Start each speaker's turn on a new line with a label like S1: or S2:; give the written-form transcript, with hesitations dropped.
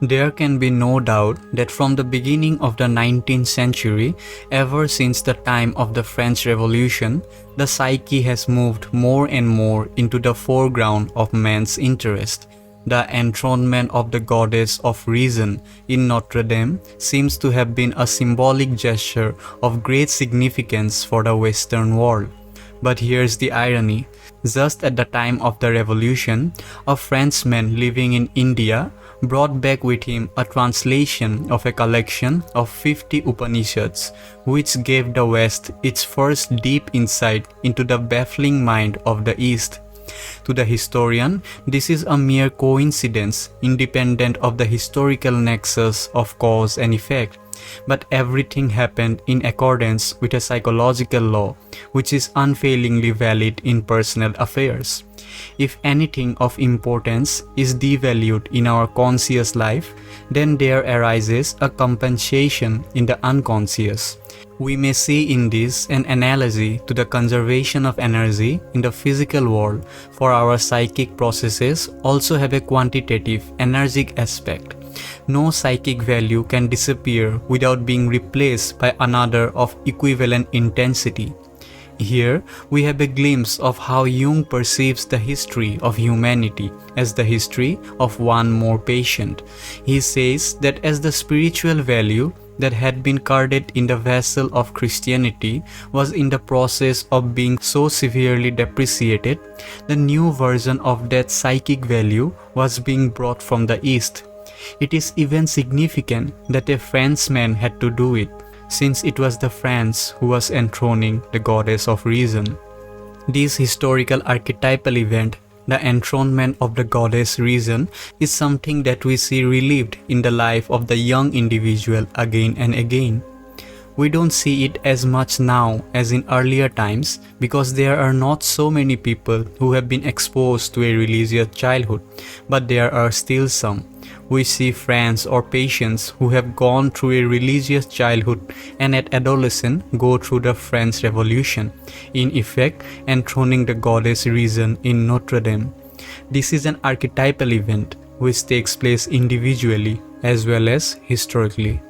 S1: There can be no doubt that from the beginning of the 19th century, ever since the time of the French Revolution, the psyche has moved more and more into the foreground of man's interest. The enthronement of the goddess of reason in Notre Dame seems to have been a symbolic gesture of great significance for the Western world. But here's the irony. Just at the time of the revolution, a Frenchman living in India brought back with him a translation of a collection of 50 Upanishads, which gave the West its first deep insight into the baffling mind of the East. To the historian, this is a mere coincidence, independent of the historical nexus of cause and effect. But everything happened in accordance with a psychological law, which is unfailingly valid in personal affairs. If anything of importance is devalued in our conscious life, then there arises a compensation in the unconscious. We may see in this an analogy to the conservation of energy in the physical world, for our psychic processes also have a quantitative, energic aspect. No psychic value can disappear without being replaced by another of equivalent intensity. Here, we have a glimpse of how Jung perceives the history of humanity as the history of one more patient. He says that as the spiritual value that had been carded in the vessel of Christianity was in the process of being so severely depreciated, the new version of that psychic value was being brought from the East. It is even significant that a Frenchman had to do it, since it was the France who was enthroning the goddess of reason. This historical archetypal event, the enthronement of the goddess reason, is something that we see relived in the life of the young individual again and again. We don't see it as much now as in earlier times because there are not so many people who have been exposed to a religious childhood, but there are still some. We see friends or patients who have gone through a religious childhood and at adolescence go through the French Revolution, in effect enthroning the goddess reason in Notre Dame. This is an archetypal event which takes place individually as well as historically.